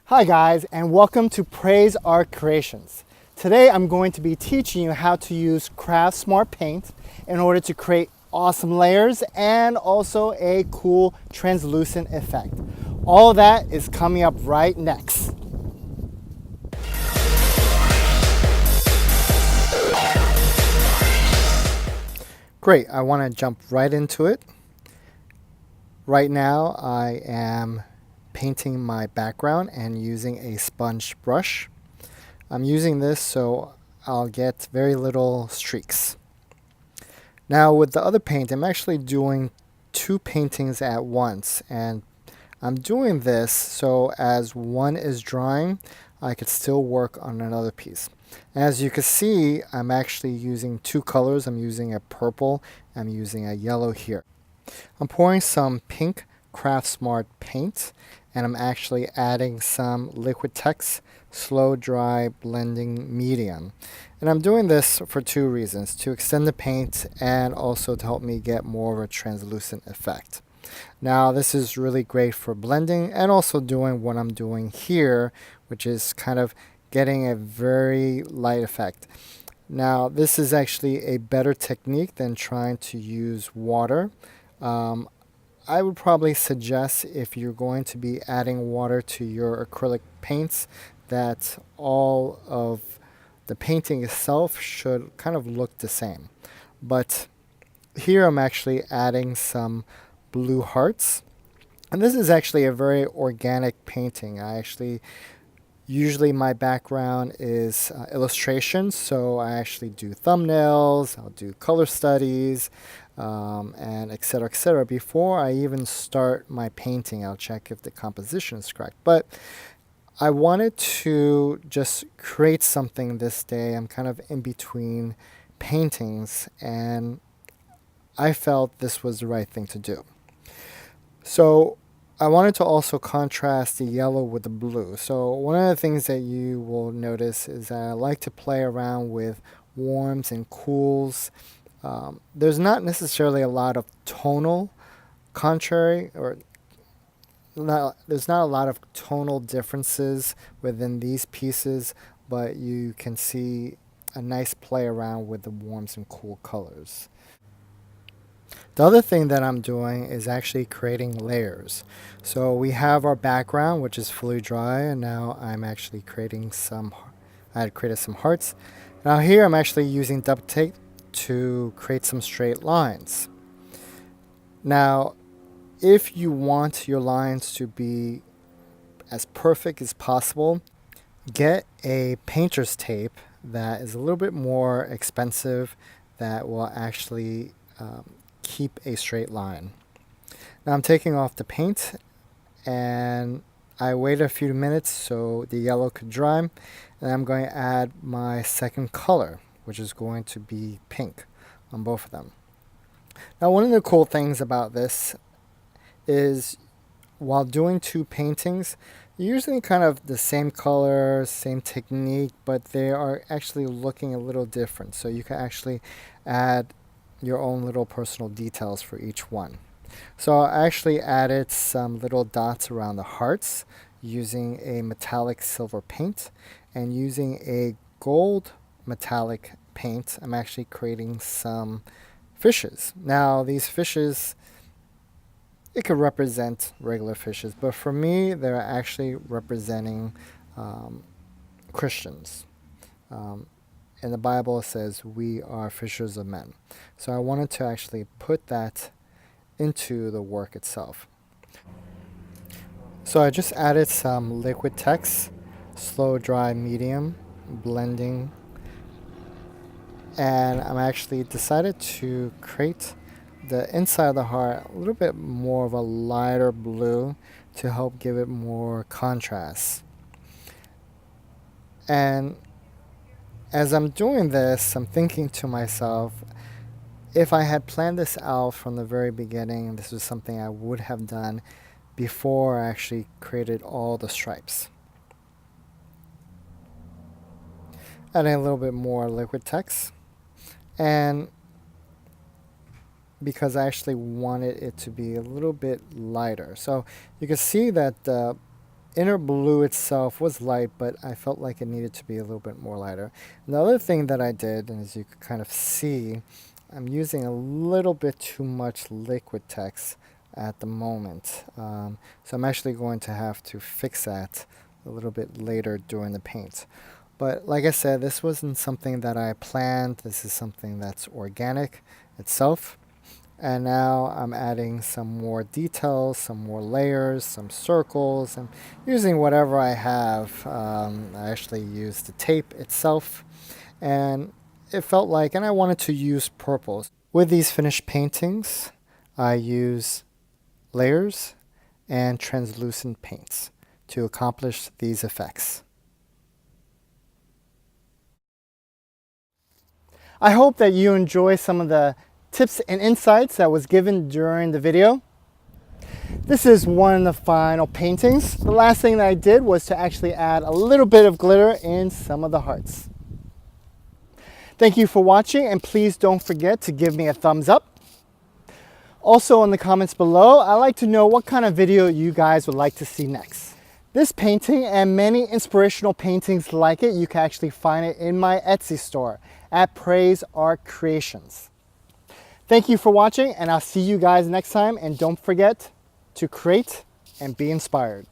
Hi guys, and welcome to Praise Art Creations. Today I'm going to be teaching you how to use Craft Smart Paint in order to create awesome layers and also a cool translucent effect. All of that is coming up right next. Great, I want to jump right into it. Right now I am painting my background and using a sponge brush. I'm using this so I'll get very little streaks. Now with the other paint, I'm actually doing two paintings at once, and I'm doing this so as one is drying, I could still work on another piece. As you can see, I'm actually using two colors. I'm using a purple, I'm using a yellow here. I'm pouring some pink Craft Smart paint, and I'm actually adding some Liquitex slow dry blending medium. And I'm doing this for two reasons: to extend the paint and also to help me get more of a translucent effect. Now this is really great for blending and also doing what I'm doing here, which is kind of getting a very light effect. Now this is actually a better technique than trying to use water. Um, I would probably suggest, if you're going to be adding water to your acrylic paints, that all of the painting itself should kind of look the same. But here I'm actually adding some blue hearts. And this is actually a very organic painting. Usually my background is illustrations, so I actually do thumbnails, I'll do color studies, and etc. Before I even start my painting, I'll check if the composition is correct. But I wanted to just create something this day. I'm kind of in between paintings, and I felt this was the right thing to do. So I wanted to also contrast the yellow with the blue. So one of the things that you will notice is that I like to play around with warms and cools. There's not necessarily a lot of tonal contrary or there's not a lot of tonal differences within these pieces, but you can see a nice play around with the warms and cool colors. The other thing that I'm doing is actually creating layers. So we have our background, which is fully dry, and now I'm actually I had created some hearts. Now here I'm actually using duct tape to create some straight lines. Now, if you want your lines to be as perfect as possible, get a painter's tape that is a little bit more expensive, that will actually keep a straight line. Now I'm taking off the paint, and I waited a few minutes so the yellow could dry, and I'm going to add my second color, which is going to be pink on both of them. Now one of the cool things about this is, while doing two paintings, usually kind of the same color, same technique, but they are actually looking a little different. So you can actually add your own little personal details for each one. So I actually added some little dots around the hearts using a metallic silver paint, and using a gold metallic paint, I'm actually creating some fishes. Now these fishes, it could represent regular fishes, but for me, they're actually representing Christians. In the Bible, it says we are fishers of men. So I wanted to actually put that into the work itself. So I just added some Liquitex slow dry medium blending, and I'm actually decided to create the inside of the heart a little bit more of a lighter blue to help give it more contrast. And as I'm doing this, I'm thinking to myself, if I had planned this out from the very beginning, this was something I would have done before I actually created all the stripes. Adding a little bit more Liquitex, and because I actually wanted it to be a little bit lighter. So you can see that the inner blue itself was light, but I felt like it needed to be a little bit more lighter. And the other thing that I did, and as you can kind of see, I'm using a little bit too much liquid text at the moment. So I'm actually going to have to fix that a little bit later during the paint. But like I said, this wasn't something that I planned. This is something that's organic itself. And now I'm adding some more details, some more layers, some circles, and using whatever I have. I actually used the tape itself, and it felt like, and I wanted to use purples. With these finished paintings, I use layers and translucent paints to accomplish these effects. I hope that you enjoy some of the tips and insights that was given during the video. This is one of the final paintings. The last thing that I did was to actually add a little bit of glitter in some of the hearts. Thank you for watching, and please don't forget to give me a thumbs up. Also in the comments below, I'd like to know what kind of video you guys would like to see next. This painting and many inspirational paintings like it, you can actually find it in my Etsy store at Praise Art Creations. Thank you for watching, and I'll see you guys next time, and don't forget to create and be inspired.